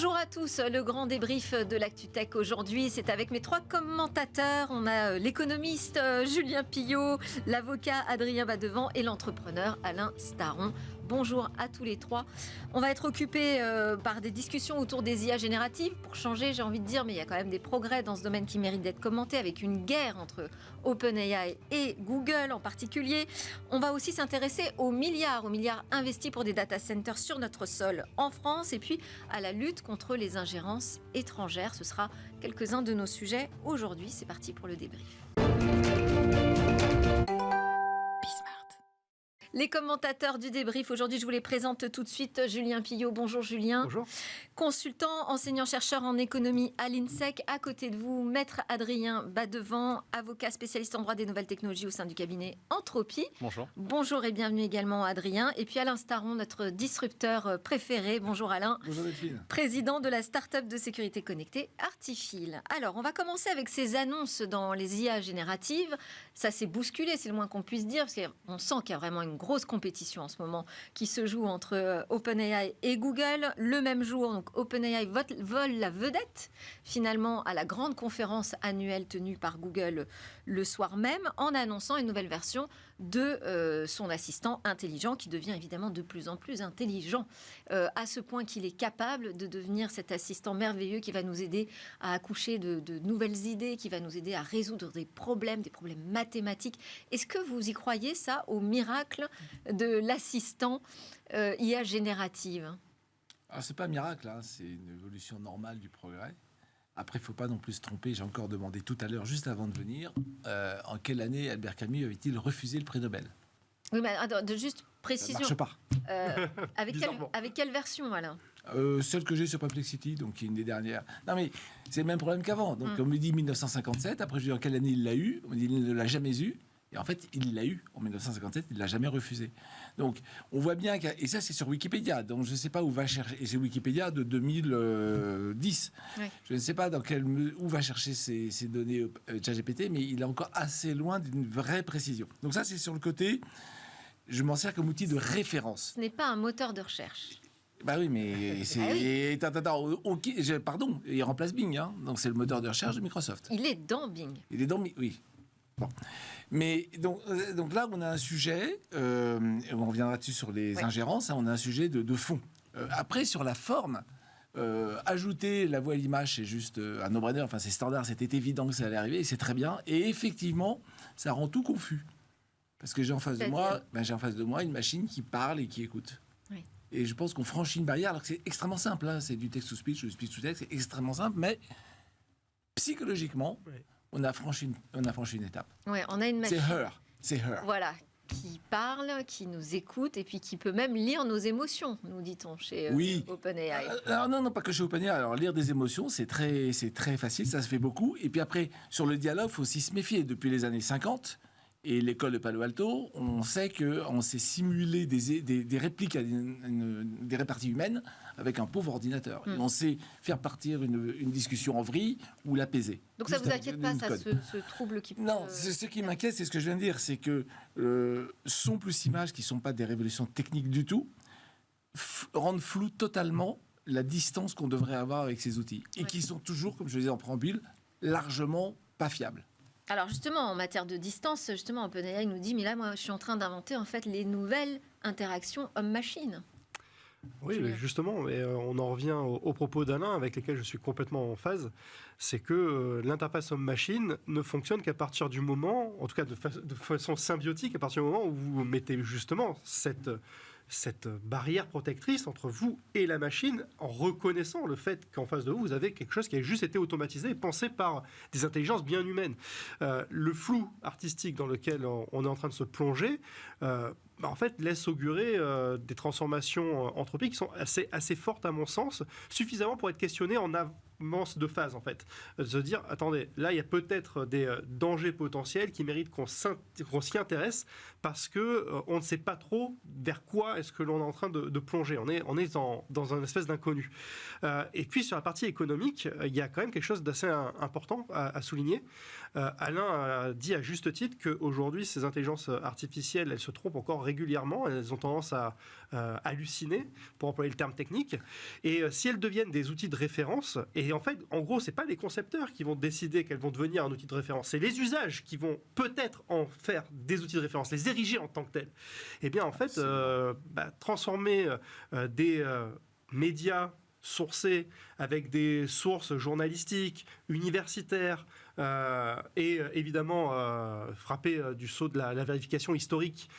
Bonjour à tous, le grand débrief de l'ActuTech aujourd'hui, c'est avec mes 3 commentateurs. On a l'économiste Julien Pillot, l'avocat Adrien Badevant et l'entrepreneur Alain Staron. Bonjour à tous les 3. On va être occupé par des discussions autour des IA génératives. Pour changer, j'ai envie de dire, mais il y a quand même des progrès dans ce domaine qui méritent d'être commentés, avec une guerre entre OpenAI et Google en particulier. On va aussi s'intéresser aux milliards investis pour des data centers sur notre sol en France, et puis à la lutte contre les ingérences étrangères. Ce sera quelques-uns de nos sujets aujourd'hui. C'est parti pour le débrief. Les commentateurs du débrief, aujourd'hui, je vous les présente tout de suite. Julien Pillot, bonjour Julien. Bonjour. Consultant, enseignant-chercheur en économie à l'INSEC. À côté de vous, maître Adrien Badevant, avocat spécialiste en droit des nouvelles technologies au sein du cabinet Entropie. Bonjour. Bonjour et bienvenue également Adrien. Et puis Alain Staron, notre disrupteur préféré. Bonjour Alain. Bonjour Delphine. Président de la start-up de sécurité connectée Artifil. Alors, on va commencer avec ces annonces dans les IA génératives. Ça s'est bousculé, c'est le moins qu'on puisse dire, parce qu'on sent qu'il y a vraiment une grosse compétition en ce moment qui se joue entre OpenAI et Google. Le même jour, donc OpenAI vole la vedette finalement à la grande conférence annuelle tenue par Google le soir même, en annonçant une nouvelle version de son assistant intelligent, qui devient évidemment de plus en plus intelligent, à ce point qu'il est capable de devenir cet assistant merveilleux qui va nous aider à accoucher de nouvelles idées, qui va nous aider à résoudre des problèmes mathématiques. Est-ce que vous y croyez, ça, au miracle de l'assistant IA générative? Alors, c'est pas un miracle, hein, c'est une évolution normale du progrès. Après, il ne faut pas non plus se tromper. J'ai encore demandé tout à l'heure, juste avant de venir, en quelle année Albert Camus avait-il refusé le prix Nobel? Oui, mais attends, juste précision. Ça ne marche pas. Avec quelle version, Alain? Celle que j'ai sur Perplexity, donc qui est une des dernières. Non, mais c'est le même problème qu'avant. Donc, on me dit 1957. Après, je dis en quelle année il l'a eu. On me dit il ne l'a jamais eu. Et en fait, il l'a eu en 1957, il ne l'a jamais refusé. Donc, on voit bien et ça, c'est sur Wikipédia. Donc, je ne sais pas où va chercher. Et c'est Wikipédia de 2010. Oui. Je ne sais pas où va chercher ces données ChatGPT, mais il est encore assez loin d'une vraie précision. Donc, ça, c'est sur le côté. Je m'en sers comme outil de référence. Ce n'est pas un moteur de recherche. Bah oui, mais c'est... Pardon, il remplace Bing. Hein. Donc, c'est le moteur de recherche de Microsoft. Il est dans Bing. Il est dans Bing, oui. Bon. Mais donc là, on a un sujet, on reviendra dessus sur les ingérences, hein, on a un sujet de fond. Après, sur la forme, ajouter la voix et l'image, c'est juste un no-brainer, enfin c'est standard, c'était évident que ça allait arriver, et c'est très bien. Et effectivement, ça rend tout confus. Parce que j'ai en face de moi une machine qui parle et qui écoute. Oui. Et je pense qu'on franchit une barrière, alors que c'est extrêmement simple, hein, c'est du text-to-speech, du speech-to-text, c'est extrêmement simple, mais psychologiquement... Oui. On a franchi une étape. Ouais, on a une machine. C'est her. Voilà, qui parle, qui nous écoute et puis qui peut même lire nos émotions, nous dit-on chez OpenAI. Alors non, pas que chez OpenAI. Alors lire des émotions, c'est très facile, ça se fait beaucoup. Et puis après, sur le dialogue, il faut aussi se méfier. Depuis les années 50 et l'école de Palo Alto, on sait qu'on s'est simulé des répliques à des réparties humaines avec un pauvre ordinateur. Et on sait faire partir une discussion en vrille ou l'apaiser. Donc ça ne vous inquiète pas, ça, ce trouble qui peut... Non, ce qui m'inquiète, c'est ce que je viens de dire, c'est que son plus images, qui ne sont pas des révolutions techniques du tout, rendent flou totalement la distance qu'on devrait avoir avec ces outils. Et qui sont toujours, comme je le disais en préambule, largement pas fiables. Alors justement, en matière de distance, justement, OpenAI nous dit, mais là, moi, je suis en train d'inventer en fait les nouvelles interactions homme-machine. Oui, justement, on en revient aux propos d'Alain, avec lesquels je suis complètement en phase. C'est que l'interface homme-machine ne fonctionne qu'à partir du moment, en tout cas de façon symbiotique, à partir du moment où vous mettez justement cette barrière protectrice entre vous et la machine, en reconnaissant le fait qu'en face de vous, vous avez quelque chose qui a juste été automatisé et pensé par des intelligences bien humaines. Le flou artistique dans lequel on est en train de se plonger, en fait, laisse augurer des transformations anthropiques qui sont assez fortes à mon sens, suffisamment pour être questionnées en avance de phase, en fait. De se dire, attendez, là, il y a peut-être des dangers potentiels qui méritent qu'on s'y intéresse parce qu'on ne sait pas trop vers quoi est-ce que l'on est en train de plonger. On est dans un espèce d'inconnu. Et puis, sur la partie économique, il y a quand même quelque chose d'assez important à souligner. Alain a dit à juste titre qu'aujourd'hui, ces intelligences artificielles, elles se trompent encore régulièrement, elles ont tendance à halluciner, pour employer le terme technique. Et si elles deviennent des outils de référence, et en fait, en gros, c'est pas les concepteurs qui vont décider qu'elles vont devenir un outil de référence, c'est les usages qui vont peut-être en faire des outils de référence, les ériger en tant que tels. Eh bien, en fait, transformer des médias sourcés avec des sources journalistiques, universitaires, et évidemment frapper du sceau de la vérification historique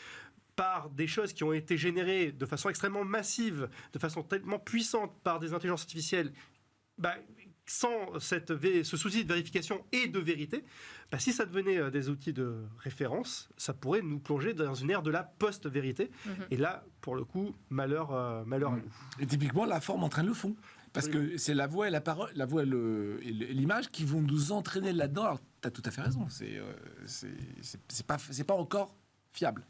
par des choses qui ont été générées de façon extrêmement massive, de façon tellement puissante par des intelligences artificielles, sans ce souci de vérification et de vérité, si ça devenait des outils de référence, ça pourrait nous plonger dans une ère de la post-vérité. Et là, pour le coup, malheur à nous. Et typiquement, la forme entraîne le fond. Parce que c'est la voix et la parole, la voix et l'image qui vont nous entraîner là-dedans. Alors, tu as tout à fait raison. C'est pas encore fiable.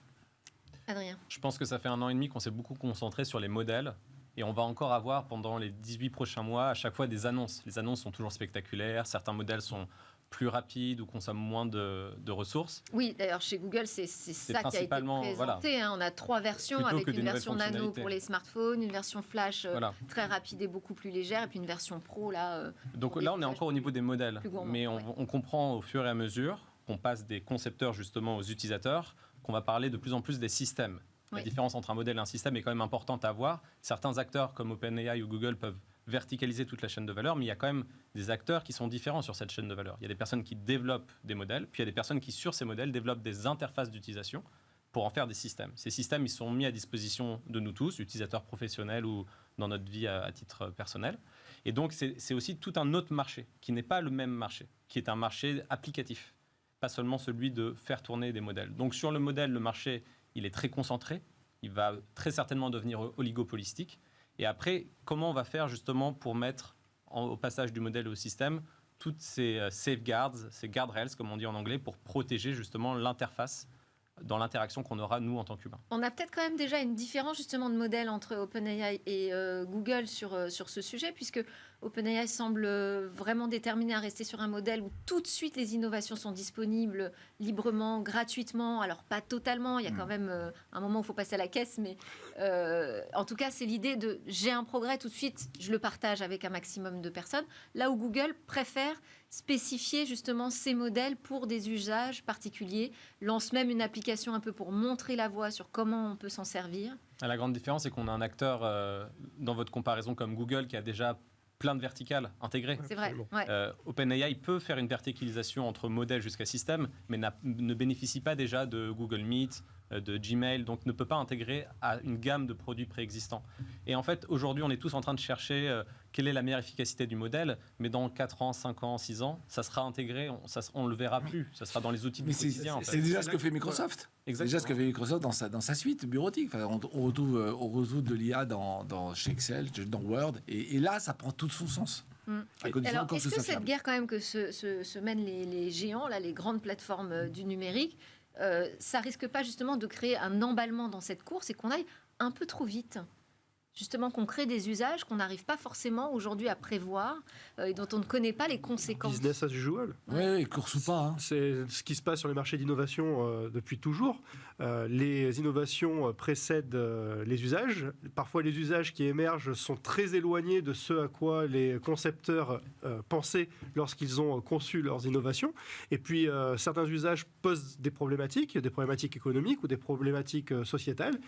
Adrien. Je pense que ça fait 1 an et demi qu'on s'est beaucoup concentré sur les modèles. Et on va encore avoir pendant les 18 prochains mois à chaque fois des annonces. Les annonces sont toujours spectaculaires. Certains modèles sont plus rapides ou consomment moins de ressources. Oui, d'ailleurs, chez Google, c'est ça qui a été présenté. Voilà. On a 3 versions, Plutôt avec une version nano fonctionnalités. pour les smartphones, une version flash Voilà. très rapide et beaucoup plus légère, et puis une version pro, là... Donc là, on est encore au niveau des modèles. Mais on comprend au fur et à mesure qu'on passe des concepteurs justement aux utilisateurs, qu'on va parler de plus en plus des systèmes. La différence entre un modèle et un système est quand même importante à voir. Certains acteurs comme OpenAI ou Google peuvent verticaliser toute la chaîne de valeur, mais il y a quand même des acteurs qui sont différents sur cette chaîne de valeur. Il y a des personnes qui développent des modèles, puis il y a des personnes qui, sur ces modèles, développent des interfaces d'utilisation pour en faire des systèmes. Ces systèmes, ils sont mis à disposition de nous tous, utilisateurs professionnels ou dans notre vie à titre personnel. Et donc, c'est aussi tout un autre marché, qui n'est pas le même marché, qui est un marché applicatif, pas seulement celui de faire tourner des modèles. Donc, sur le modèle, le marché, il est très concentré, il va très certainement devenir oligopolistique. Et après, comment on va faire justement pour mettre au passage du modèle au système toutes ces safeguards, ces guardrails, comme on dit en anglais, pour protéger justement l'interface dans l'interaction qu'on aura, nous, en tant qu'humains. On a peut-être quand même déjà une différence justement de modèle entre OpenAI et Google sur ce sujet, puisque OpenAI semble vraiment déterminé à rester sur un modèle où tout de suite les innovations sont disponibles librement, gratuitement. Alors pas totalement, il y a quand même un moment où il faut passer à la caisse, mais en tout cas c'est l'idée de j'ai un progrès tout de suite, je le partage avec un maximum de personnes. Là où Google préfère spécifier justement ces modèles pour des usages particuliers, lance même une application un peu pour montrer la voie sur comment on peut s'en servir. La grande différence, c'est qu'on a un acteur dans votre comparaison comme Google qui a déjà plein de verticales intégrées. C'est vrai. Ouais. OpenAI peut faire une verticalisation entre modèle jusqu'à système, mais ne bénéficie pas déjà de Google Meet, de Gmail, donc ne peut pas intégrer à une gamme de produits préexistants. Et en fait, aujourd'hui, on est tous en train de chercher quelle est la meilleure efficacité du modèle, mais dans 4 ans, 5 ans, 6 ans, ça sera intégré, on ne le verra plus, ça sera dans les outils du quotidien. C'est déjà ce que fait Microsoft. Exactement. C'est déjà ce que fait Microsoft dans sa suite bureautique. Enfin, on retrouve de l'IA chez Excel, dans Word, et là, ça prend tout son sens. Alors, est-ce que cette guerre quand même que se mènent les géants, là, les grandes plateformes du numérique, ça risque pas justement de créer un emballement dans cette course et qu'on aille un peu trop vite, justement qu'on crée des usages qu'on n'arrive pas forcément aujourd'hui à prévoir et dont on ne connaît pas les conséquences. Business as usual. Oui, course ou pas. Hein. C'est ce qui se passe sur les marchés d'innovation depuis toujours. Les innovations précèdent les usages. Parfois, les usages qui émergent sont très éloignés de ce à quoi les concepteurs pensaient lorsqu'ils ont conçu leurs innovations. Et puis, certains usages posent des problématiques économiques ou des problématiques sociétales,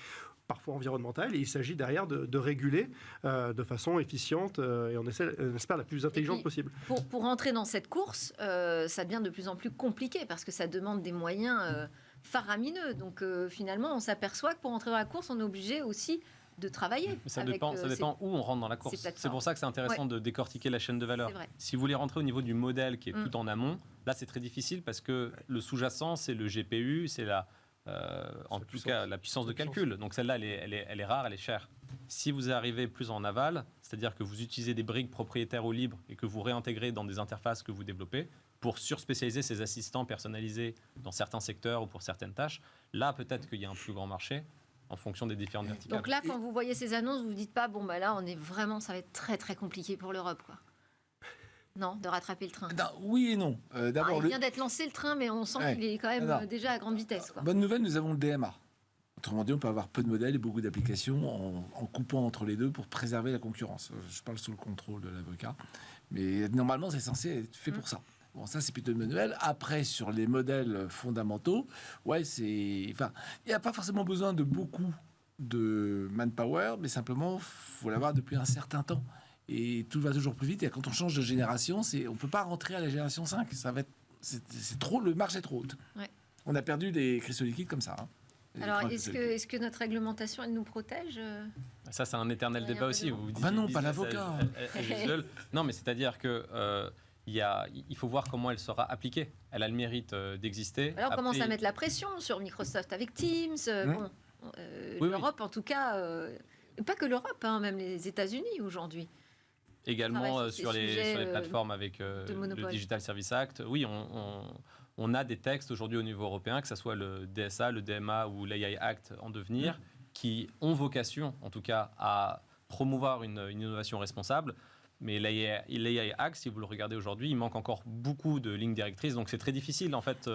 parfois environnementales, et il s'agit derrière de réguler de façon efficiente et on espère la plus intelligente possible. Pour rentrer dans cette course, ça devient de plus en plus compliqué parce que ça demande des moyens faramineux. Donc finalement, on s'aperçoit que pour entrer dans la course, on est obligé aussi de travailler. Ça dépend où on rentre dans la course. C'est pour ça que c'est intéressant de décortiquer la chaîne de valeur. Si vous voulez rentrer au niveau du modèle qui est tout en amont, là c'est très difficile parce que le sous-jacent, c'est le GPU, c'est en tout cas la puissance de calcul. Donc celle-là, elle est rare, elle est chère. Si vous arrivez plus en aval, c'est-à-dire que vous utilisez des briques propriétaires ou libres et que vous réintégrez dans des interfaces que vous développez pour surspécialiser ces assistants personnalisés dans certains secteurs ou pour certaines tâches, là peut-être qu'il y a un plus grand marché en fonction des différentes verticales. Donc là, quand vous voyez ces annonces, vous ne vous dites pas, bon, bah là, ça va être très très compliqué pour l'Europe, quoi. Non, de rattraper le train. Oui et non. Il vient d'être lancé le train, mais on sent qu'il est quand même déjà à grande vitesse, quoi. Bonne nouvelle, nous avons le DMA. autrement dit, on peut avoir peu de modèles et beaucoup d'applications en coupant entre les deux pour préserver la concurrence. Je parle sous le contrôle de l'avocat, mais normalement, c'est censé être fait pour ça. Bon, ça, c'est plutôt le manuel. Après, sur les modèles fondamentaux, il n'y a pas forcément besoin de beaucoup de manpower, mais simplement, il faut l'avoir depuis un certain temps. Et tout va toujours plus vite. Et quand on change de génération, on ne peut pas rentrer à la génération 5. C'est trop, le marge est trop haute. Ouais. On a perdu des cristaux liquides comme ça. Alors, est-ce que notre réglementation, elle nous protège Ça, c'est un éternel débat aussi. Vous non, pas l'avocat. Non, mais c'est-à-dire que... il faut voir comment elle sera appliquée. Elle a le mérite d'exister. Alors, on commence à mettre la pression sur Microsoft avec Teams. L'Europe, en tout cas, pas que l'Europe, même les États-Unis aujourd'hui. Également sur les plateformes avec le Digital Service Act. Oui, on a des textes aujourd'hui au niveau européen, que ce soit le DSA, le DMA ou l'AI Act en devenir, qui ont vocation, en tout cas, à promouvoir une innovation responsable. Mais l'AI Act, si vous le regardez aujourd'hui, il manque encore beaucoup de lignes directrices. Donc c'est très difficile en fait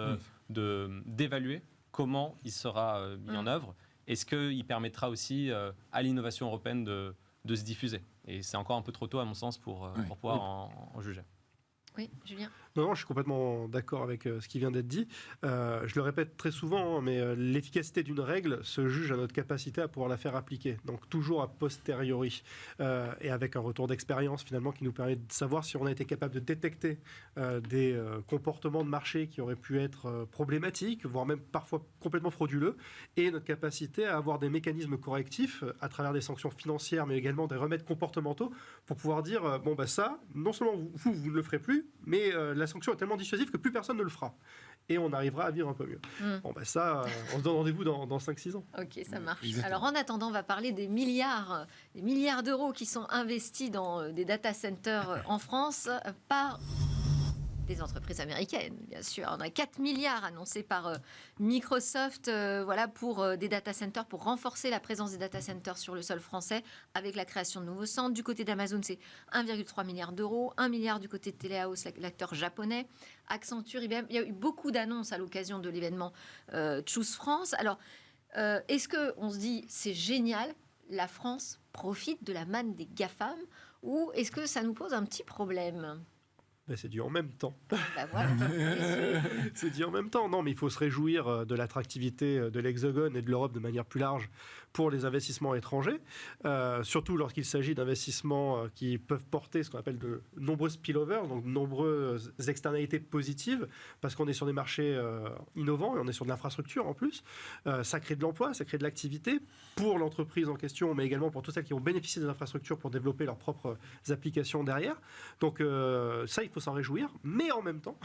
d'évaluer comment il sera mis en œuvre. Est-ce qu'il permettra aussi à l'innovation européenne de se diffuser? Et c'est encore un peu trop tôt à mon sens pour pouvoir en juger. Oui, Julien. Non, je suis complètement d'accord avec ce qui vient d'être dit. Je le répète très souvent, mais l'efficacité d'une règle se juge à notre capacité à pouvoir la faire appliquer. Donc toujours a posteriori. Et avec un retour d'expérience finalement qui nous permet de savoir si on a été capable de détecter des comportements de marché qui auraient pu être problématiques, voire même parfois complètement frauduleux, et notre capacité à avoir des mécanismes correctifs à travers des sanctions financières, mais également des remèdes comportementaux pour pouvoir dire, ça, non seulement vous ne le ferez plus, mais la sanction est tellement dissuasive que plus personne ne le fera. Et on arrivera à vivre un peu mieux. On se donne rendez-vous dans 5-6 ans. Ok, ça marche. Exactement. Alors en attendant, on va parler des milliards d'euros qui sont investis dans des data centers en France par des entreprises américaines, bien sûr. On a 4 milliards annoncés par Microsoft pour des data centers, pour renforcer la présence des data centers sur le sol français, avec la création de nouveaux centres. Du côté d'Amazon, c'est 1,3 milliard d'euros, 1 milliard du côté de Telehouse, l'acteur japonais, Accenture, IBM. Il y a eu beaucoup d'annonces à l'occasion de l'événement Choose France. Alors, est-ce qu'on se dit, c'est génial, la France profite de la manne des GAFAM, ou est-ce que ça nous pose un petit problème ? C'est dit en même temps. Voilà. C'est dit en même temps. Non, mais il faut se réjouir de l'attractivité de l'Hexagone et de l'Europe de manière plus large pour les investissements étrangers, surtout lorsqu'il s'agit d'investissements qui peuvent porter ce qu'on appelle de nombreux spillovers, donc de nombreuses externalités positives, parce qu'on est sur des marchés innovants et on est sur de l'infrastructure en plus. Ça crée de l'emploi, ça crée de l'activité pour l'entreprise en question, mais également pour tous celles qui vont bénéficier des infrastructures pour développer leurs propres applications derrière. Donc ça, il faut s'en réjouir, mais en même temps,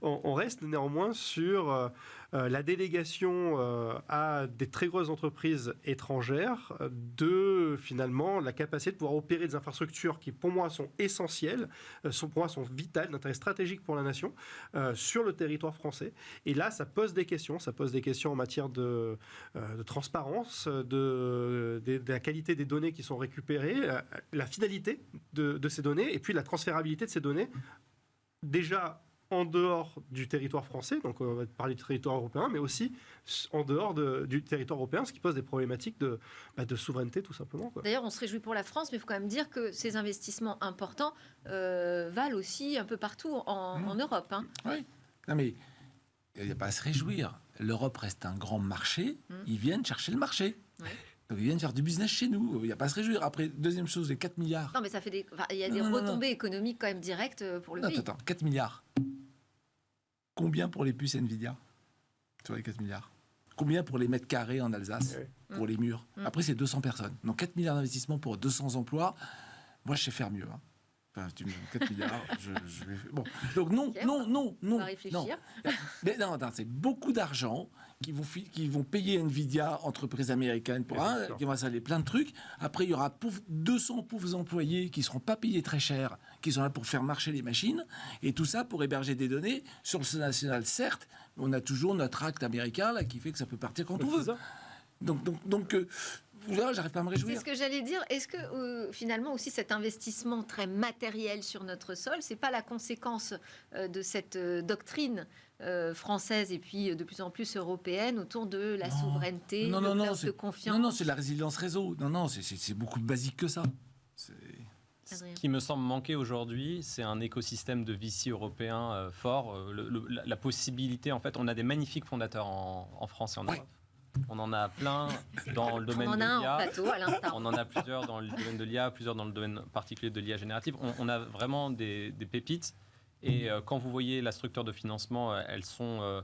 on reste néanmoins sur la délégation à des très grosses entreprises étrangères de finalement la capacité de pouvoir opérer des infrastructures qui pour moi sont essentielles, pour moi sont vitales, d'intérêt stratégique pour la nation sur le territoire français. Et là, ça pose des questions en matière de transparence, de la qualité des données qui sont récupérées, la finalité de ces données et puis la transférabilité de ces données déjà en dehors du territoire français, donc on va parler du territoire européen, mais aussi en dehors du territoire européen, ce qui pose des problématiques de souveraineté tout simplement. Quoi. D'ailleurs, on se réjouit pour la France, mais il faut quand même dire que ces investissements importants valent aussi un peu partout en Europe. Hein. Oui, non mais il n'y a pas à se réjouir. L'Europe reste un grand marché, ils viennent chercher le marché. Oui. Donc ils viennent faire du business chez nous, il n'y a pas à se réjouir. Après, deuxième chose, les 4 milliards. Non mais ça fait il y a des retombées économiques quand même directes pour le pays. Attends, 4 milliards. Combien pour les puces Nvidia sur les 4 milliards? Combien pour les mètres carrés en Alsace, pour les murs? Après, c'est 200 personnes. Donc 4 milliards d'investissements pour 200 emplois, moi, je sais faire mieux. Enfin, tu me donnes 4 milliards, je vais... Bon. Donc non. On va réfléchir. Non. Mais non, c'est beaucoup d'argent qui vont payer Nvidia, entreprise américaine, qui vont installer plein de trucs. Après, il y aura 200 pauvres employés qui ne seront pas payés très cher, qui sont là pour faire marcher les machines. Et tout ça pour héberger des données sur le sol national, certes. On a toujours notre acte américain là, qui fait que ça peut partir quand on veut. Donc là, j'arrive pas à me réjouir. C'est ce que j'allais dire. Est-ce que finalement aussi cet investissement très matériel sur notre sol, c'est pas la conséquence de cette doctrine française et puis de plus en plus européenne autour de la souveraineté, de confiance. Non, c'est la résilience réseau. Non, c'est beaucoup plus basique que ça. Ce qui me semble manquer aujourd'hui, c'est un écosystème de VC européen fort. La possibilité, en fait, on a des magnifiques fondateurs en France et en Europe. On en a plein dans le domaine de l'IA. On en a plusieurs dans le domaine de l'IA, plusieurs dans le domaine particulier de l'IA générative. On a vraiment des pépites. Et quand vous voyez la structure de financement, elles sont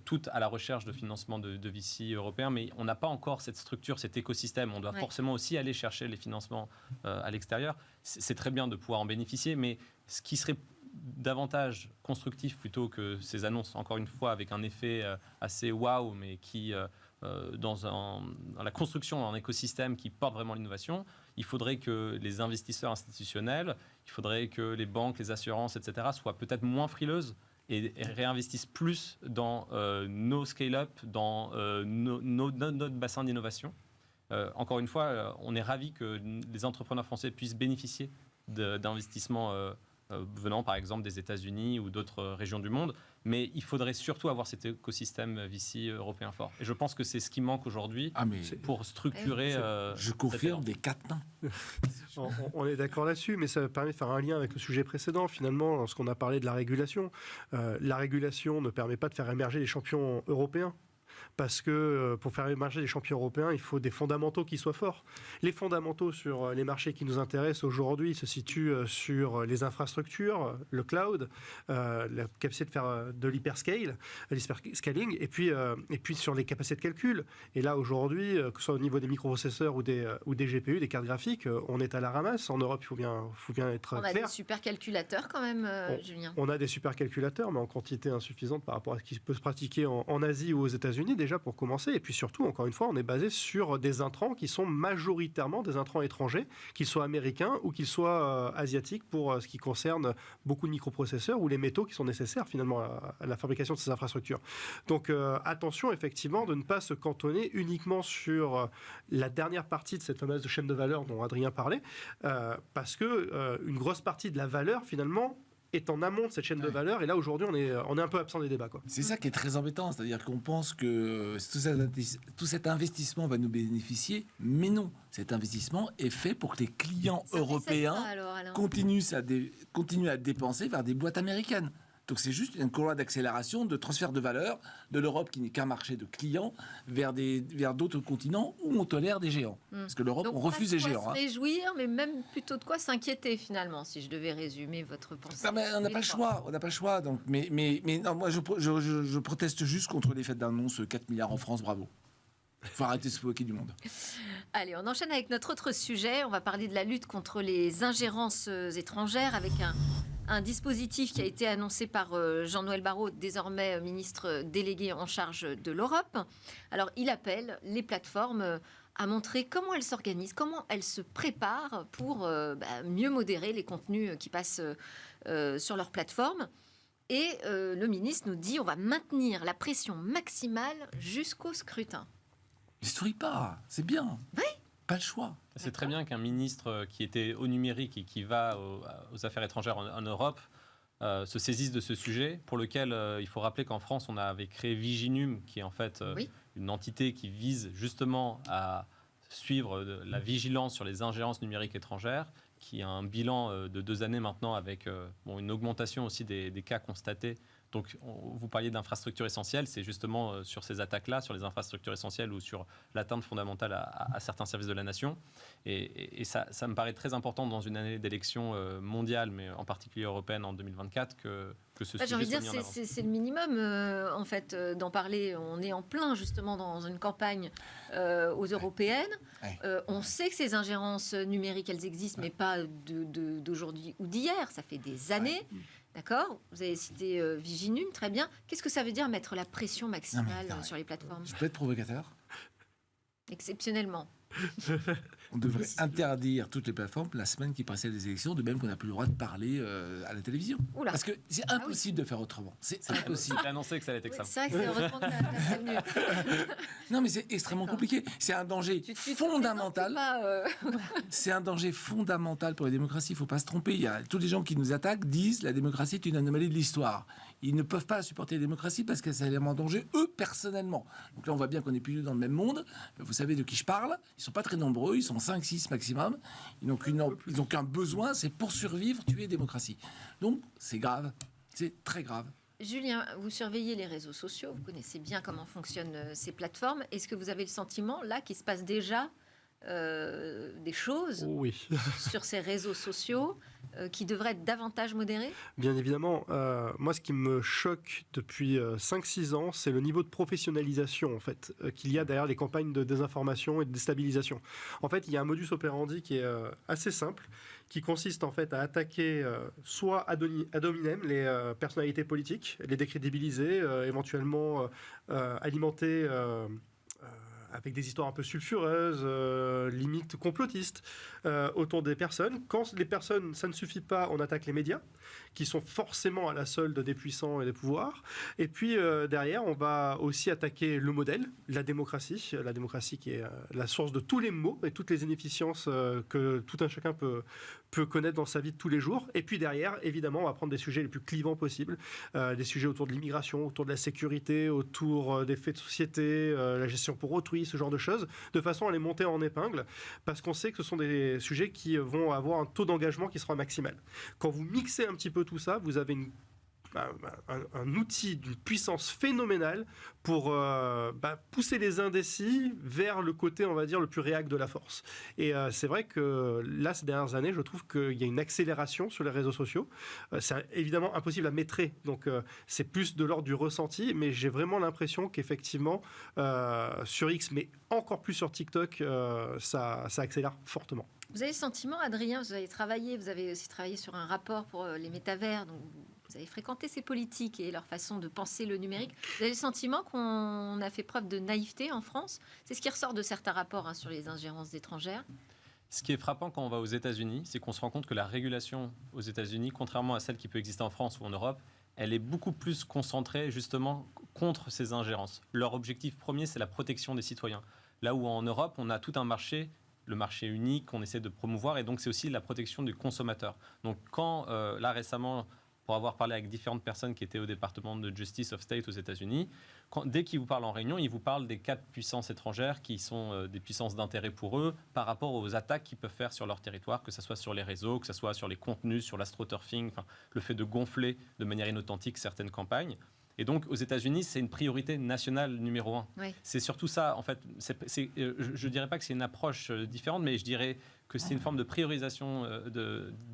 toutes à la recherche de financement de VC européens, mais on n'a pas encore cette structure, cet écosystème. On doit forcément aussi aller chercher les financements à l'extérieur. C'est très bien de pouvoir en bénéficier, mais ce qui serait davantage constructif plutôt que ces annonces, encore une fois, avec un effet assez waouh, mais qui, dans la construction d'un écosystème qui porte vraiment l'innovation, il faudrait que les investisseurs institutionnels, il faudrait que les banques, les assurances, etc., soient peut-être moins frileuses et réinvestissent plus dans nos scale-up, dans notre bassin d'innovation. Encore une fois, on est ravis que les entrepreneurs français puissent bénéficier d'investissements venant par exemple des États-Unis ou d'autres régions du monde, mais il faudrait surtout avoir cet écosystème VC européen fort. Et je pense que c'est ce qui manque aujourd'hui pour structurer... je confirme des 4 mains. On est d'accord là-dessus, mais ça permet de faire un lien avec le sujet précédent. Finalement, lorsqu'on a parlé de la régulation ne permet pas de faire émerger les champions européens. Parce que pour faire émerger les champions européens, il faut des fondamentaux qui soient forts. Les fondamentaux sur les marchés qui nous intéressent aujourd'hui se situent sur les infrastructures, le cloud, la capacité de faire de l'hyperscaling, et puis sur les capacités de calcul. Et là, aujourd'hui, que ce soit au niveau des microprocesseurs ou des GPU, des cartes graphiques, on est à la ramasse. En Europe, il faut bien être clair. On a des supercalculateurs quand même, Julien. On a des supercalculateurs, mais en quantité insuffisante par rapport à ce qui peut se pratiquer en Asie ou aux États-Unis, déjà pour commencer. Et puis surtout, encore une fois, on est basé sur des intrants qui sont majoritairement des intrants étrangers, qu'ils soient américains ou qu'ils soient asiatiques pour ce qui concerne beaucoup de microprocesseurs ou les métaux qui sont nécessaires finalement à la fabrication de ces infrastructures. Donc attention effectivement de ne pas se cantonner uniquement sur la dernière partie de cette fameuse chaîne de valeur dont Adrien parlait, parce que une grosse partie de la valeur finalement est en amont de cette chaîne de valeur, et là aujourd'hui on est un peu absent des débats, quoi. C'est ça qui est très embêtant, c'est-à-dire qu'on pense que tout cet investissement va nous bénéficier, mais non, cet investissement est fait pour que les clients européens continuent à dépenser vers des boîtes américaines. Donc c'est juste une courroie d'accélération, de transfert de valeur de l'Europe, qui n'est qu'un marché de clients, vers d'autres continents où on tolère des géants. Parce que l'Europe, on refuse les géants. Se réjouir, mais même plutôt de quoi s'inquiéter finalement, si je devais résumer votre pensée. Non, mais on n'a pas le choix. Donc, mais non, moi je proteste juste contre l'effet d'annonce 4 milliards en France, bravo. Il faut arrêter de se moquer du monde. Allez, on enchaîne avec notre autre sujet. On va parler de la lutte contre les ingérences étrangères avec un dispositif qui a été annoncé par Jean-Noël Barrot, désormais ministre délégué en charge de l'Europe. Alors, il appelle les plateformes à montrer comment elles s'organisent, comment elles se préparent pour mieux modérer les contenus qui passent sur leur plateforme. Et le ministre nous dit on va maintenir la pression maximale jusqu'au scrutin. Ne souris pas, c'est bien. Oui. Pas le choix. C'est très bien qu'un ministre qui était au numérique et qui va aux affaires étrangères en Europe se saisisse de ce sujet, pour lequel il faut rappeler qu'en France, on avait créé Viginum, qui est en fait une entité qui vise justement à suivre la vigilance sur les ingérences numériques étrangères, qui a un bilan de 2 années maintenant avec une augmentation aussi des cas constatés. Donc, vous parliez d'infrastructures essentielles, c'est justement sur ces attaques-là, sur les infrastructures essentielles ou sur l'atteinte fondamentale à certains services de la nation. Et ça me paraît très important dans une année d'élection mondiale, mais en particulier européenne en 2024, que ce sujet soit mis en avant. J'ai envie de dire, c'est le minimum, en fait, d'en parler. On est en plein, justement, dans une campagne aux européennes. On sait que ces ingérences numériques, elles existent, mais pas d'aujourd'hui ou d'hier. Ça fait des années. D'accord, vous avez cité Viginum, très bien. Qu'est-ce que ça veut dire mettre la pression maximale sur les plateformes ? Je peux être provocateur ? Exceptionnellement. On devrait interdire toutes les plateformes la semaine qui précède les élections, de même qu'on n'a plus le droit de parler à la télévision. Oula. Parce que c'est impossible de faire autrement. C'est impossible. J'ai annoncé que ça allait être extrême. C'est vrai que c'est heureusement que tu as prévenu. Non, mais c'est extrêmement compliqué. C'est un danger fondamental. C'est un danger fondamental pour les démocraties. Il ne faut pas se tromper. Tous les gens qui nous attaquent disent la démocratie est une anomalie de l'histoire. ils ne peuvent pas supporter la démocratie parce que ça les met en danger, eux, personnellement. Donc là, on voit bien qu'on n'est plus dans le même monde. Vous savez de qui je parle. Ils ne sont pas très nombreux, ils sont 5-6 maximum. Ils n'ont qu'un besoin, c'est pour survivre, tuer la démocratie. Donc, c'est grave. C'est très grave. Julien, vous surveillez les réseaux sociaux, vous connaissez bien comment fonctionnent ces plateformes. Est-ce que vous avez le sentiment, là, qu'il se passe déjà des choses sur ces réseaux sociaux qui devraient être davantage modérées ? Bien évidemment. Moi, ce qui me choque depuis 5-6 ans, c'est le niveau de professionnalisation en fait, qu'il y a derrière les campagnes de désinformation et de déstabilisation. En fait, il y a un modus operandi qui est assez simple, qui consiste en fait à attaquer soit ad hominem les personnalités politiques, les décrédibiliser, éventuellement alimenter avec des histoires un peu sulfureuses, limite complotistes, autour des personnes. Quand les personnes, ça ne suffit pas, on attaque les médias, qui sont forcément à la solde des puissants et des pouvoirs. Et puis derrière, on va aussi attaquer le modèle, la démocratie qui est la source de tous les maux et toutes les inefficiences que tout un chacun peut connaître dans sa vie de tous les jours. Et puis derrière, évidemment, on va prendre des sujets les plus clivants possibles, des sujets autour de l'immigration, autour de la sécurité, autour des faits de société, la gestion pour autrui, ce genre de choses, de façon à les monter en épingle, parce qu'on sait que ce sont des sujets qui vont avoir un taux d'engagement qui sera maximal. Quand vous mixez un petit peu tout ça, vous avez un outil d'une puissance phénoménale pour pousser les indécis vers le côté, on va dire, le plus réac de la force. Et c'est vrai que là, ces dernières années, je trouve qu'il y a une accélération sur les réseaux sociaux. C'est évidemment impossible à maîtriser, donc c'est plus de l'ordre du ressenti, mais j'ai vraiment l'impression qu'effectivement, sur X, mais encore plus sur TikTok, ça accélère fortement. Vous avez le sentiment, Adrien, vous avez aussi travaillé sur un rapport pour les métavers, donc vous avez fréquenté ces politiques et leur façon de penser le numérique. Vous avez le sentiment qu'on a fait preuve de naïveté en France ? C'est ce qui ressort de certains rapports sur les ingérences étrangères. Ce qui est frappant quand on va aux États-Unis, c'est qu'on se rend compte que la régulation aux États-Unis, contrairement à celle qui peut exister en France ou en Europe, elle est beaucoup plus concentrée justement contre ces ingérences. Leur objectif premier, c'est la protection des citoyens. Là où en Europe, on a tout un marché, le marché unique qu'on essaie de promouvoir, et donc c'est aussi la protection du consommateur. Donc quand, là récemment, pour avoir parlé avec différentes personnes qui étaient au département de Justice of State aux États-Unis, dès qu'ils vous parlent en réunion, ils vous parlent des 4 puissances étrangères qui sont des puissances d'intérêt pour eux par rapport aux attaques qu'ils peuvent faire sur leur territoire, que ce soit sur les réseaux, que ce soit sur les contenus, sur l'astroturfing, le fait de gonfler de manière inauthentique certaines campagnes. Et donc, aux États-Unis, c'est une priorité nationale numéro 1. Oui. C'est surtout ça, en fait. Je ne dirais pas que c'est une approche différente, mais je dirais que c'est une forme de priorisation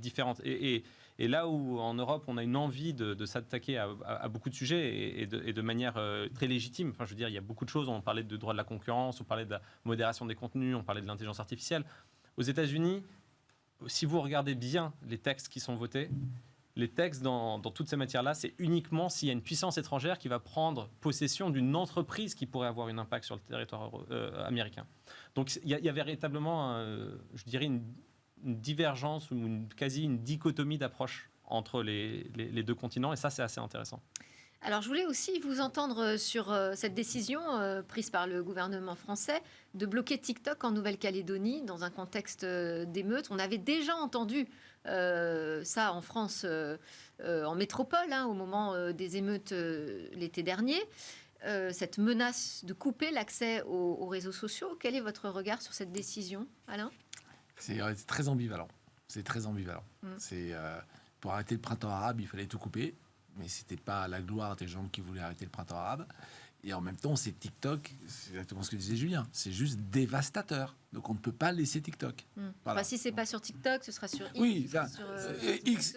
différente. Et là où, en Europe, on a une envie de s'attaquer à beaucoup de sujets et de manière très légitime. Enfin, je veux dire, il y a beaucoup de choses. On parlait de droit de la concurrence, on parlait de la modération des contenus, on parlait de l'intelligence artificielle. Aux États-Unis, si vous regardez bien les textes qui sont votés, les textes dans toutes ces matières-là, c'est uniquement s'il y a une puissance étrangère qui va prendre possession d'une entreprise qui pourrait avoir un impact sur le territoire américain. Donc il y a véritablement, je dirais, une divergence ou quasi une dichotomie d'approche entre les deux continents, et ça, c'est assez intéressant. Alors, je voulais aussi vous entendre sur cette décision prise par le gouvernement français de bloquer TikTok en Nouvelle-Calédonie dans un contexte d'émeute. On avait déjà entendu ça en France, en métropole, au moment des émeutes l'été dernier. Cette menace de couper l'accès aux réseaux sociaux. Quel est votre regard sur cette décision, Alain ? C'est très ambivalent. C'est très ambivalent. Pour arrêter le printemps arabe, il fallait tout couper. Mais ce n'était pas la gloire des gens qui voulaient arrêter le printemps arabe. Et en même temps, c'est TikTok, c'est exactement ce que disait Julien, c'est juste dévastateur. Donc on ne peut pas laisser TikTok. Voilà. Enfin, si ce n'est pas sur TikTok, ce sera sur X. Oui, X,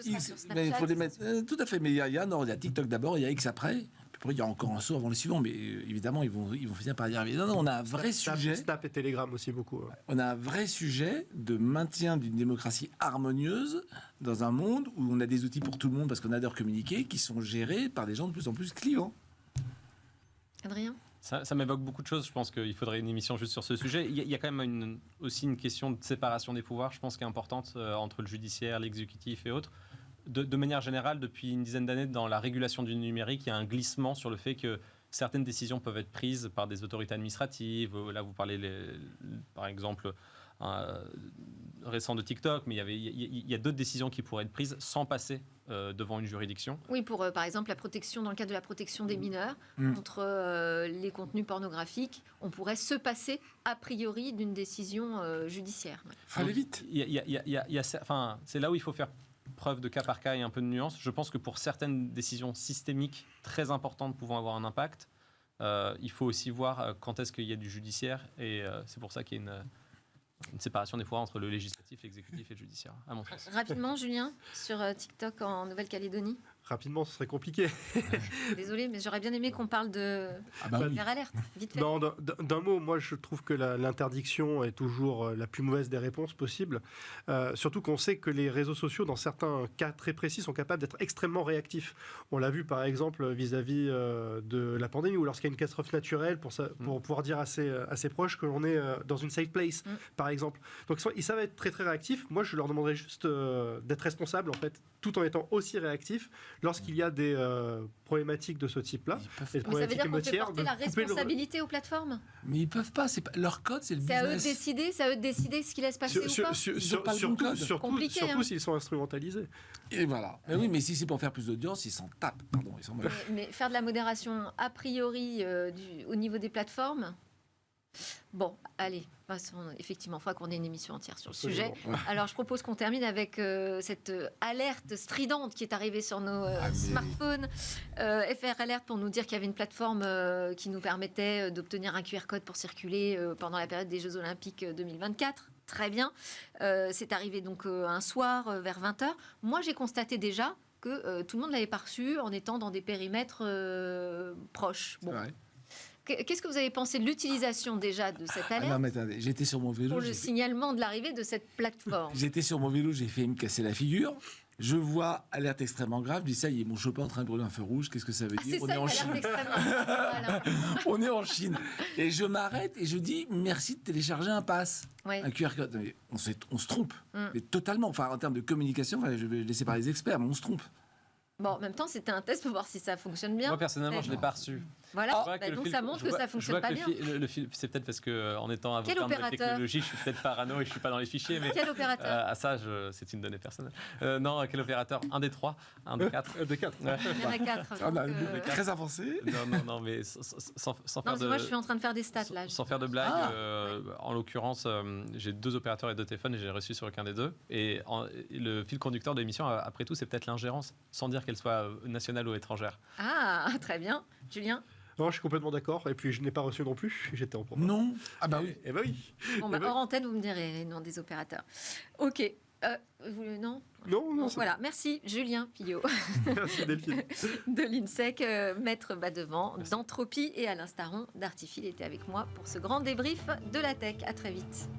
mais il faut les mettre. Tout à fait, mais il y a TikTok d'abord, il y a X après. Puis après, il y a encore un saut avant les suivants, mais évidemment, ils vont finir par y arriver. Non, on a un vrai sujet. Snap et Telegram aussi beaucoup. Ouais. On a un vrai sujet de maintien d'une démocratie harmonieuse dans un monde où on a des outils pour tout le monde parce qu'on adore communiquer, qui sont gérés par des gens de plus en plus clivants. Adrien ? Ça m'évoque beaucoup de choses. Je pense qu'il faudrait une émission juste sur ce sujet. Il y a quand même aussi une question de séparation des pouvoirs, je pense, qui est importante entre le judiciaire, l'exécutif et autres. De manière générale, depuis une dizaine d'années, dans la régulation du numérique, il y a un glissement sur le fait que certaines décisions peuvent être prises par des autorités administratives. Là, vous parlez, par exemple, récent de TikTok, mais il y a d'autres décisions qui pourraient être prises sans passer devant une juridiction. Oui, pour par exemple la protection, dans le cadre de la protection des mineurs contre les contenus pornographiques, on pourrait se passer a priori d'une décision judiciaire. Faut aller vite. C'est là où il faut faire preuve de cas par cas et un peu de nuance. Je pense que pour certaines décisions systémiques très importantes pouvant avoir un impact, il faut aussi voir quand est-ce qu'il y a du judiciaire, et c'est pour ça qu'il y a une séparation des fois entre le législatif, l'exécutif et le judiciaire, à mon sens. Rapidement, Julien, sur TikTok en Nouvelle-Calédonie. Rapidement, ce serait compliqué. Désolée, mais j'aurais bien aimé qu'on parle de Faire Alerte, vite fait. Non, d'un mot, moi je trouve que l'interdiction est toujours la plus mauvaise des réponses possibles. Surtout qu'on sait que les réseaux sociaux, dans certains cas très précis, sont capables d'être extrêmement réactifs. On l'a vu par exemple vis-à-vis de la pandémie, ou lorsqu'il y a une catastrophe naturelle, pour pouvoir dire à ses proches que l'on est dans une safe place, par exemple. Donc ils savent être très très réactifs. Moi je leur demanderais juste d'être responsables, en fait, tout en étant aussi réactifs lorsqu'il y a des problématiques de ce type-là. Mais ça veut dire qu'on fait porter la responsabilité aux plateformes. Mais ils peuvent pas. Leur code, c'est le business. C'est à eux de décider ce qu'ils laissent passer ou pas. Surtout s'ils sont instrumentalisés. Et voilà. Mais oui, mais si c'est pour faire plus d'audience, ils s'en tapent. Pardon, ils s'en moquent. Mais faire de la modération a priori au niveau des plateformes. Bon, allez, effectivement, il faudra qu'on ait une émission entière sur le sujet. Ouais. Alors, je propose qu'on termine avec cette alerte stridente qui est arrivée sur nos smartphones. FR Alert pour nous dire qu'il y avait une plateforme qui nous permettait d'obtenir un QR code pour circuler pendant la période des Jeux Olympiques 2024. Très bien. C'est arrivé donc un soir vers 20h. Moi, j'ai constaté déjà que tout le monde l'avait pas reçu en étant dans des périmètres proches. Bon. Qu'est-ce que vous avez pensé de l'utilisation déjà de cette alerte non, mais attendez, j'étais sur mon vélo. Pour le signalement de l'arrivée de cette plateforme. J'étais sur mon vélo, j'ai failli me casser la figure. Je vois alerte extrêmement grave. Je dis ça y est, mon chopin est en train de brûler un feu rouge. Qu'est-ce que ça veut dire? On est en Chine. On est en Chine. Et je m'arrête et je dis merci de télécharger un pass, un QR code. Mais on se trompe, mais totalement. Enfin, en termes de communication, je vais laisser par les experts, mais on se trompe. Bon, en même temps, c'était un test pour voir si ça fonctionne bien. Moi, personnellement, je ne l'ai pas reçu. Voilà, donc ça montre que ça ne fonctionne pas bien. C'est peut-être parce qu'en étant avocat de la technologie, je suis peut-être parano et je ne suis pas dans les fichiers. Mais quel opérateur c'est une donnée personnelle. Non, quel opérateur? Un des trois, un des quatre. Des quatre. Il y en a quatre. Très avancé. Non, mais sans faire non, moi, je suis en train de faire des stats là. Sans faire de blague, en l'occurrence, j'ai 2 opérateurs et 2 téléphones et j'ai reçu sur aucun des 2. Et le fil conducteur de l'émission, après tout, c'est peut-être l'ingérence, sans dire qu'elle soit nationale ou étrangère. Ah, très bien. Julien? Non, je suis complètement d'accord. Et puis, je n'ai pas reçu non plus. J'étais en programme. Non. Ah bah oui. Eh bah oui. Bon, hors antenne, vous me direz les noms des opérateurs. OK. Non. Non. Voilà. Merci, Julien Pillot. Merci, Delphine. De l'INSEC, maître devant d'Entropie, et Alain Staron d'Artifil était avec moi pour ce grand débrief de la tech. À très vite.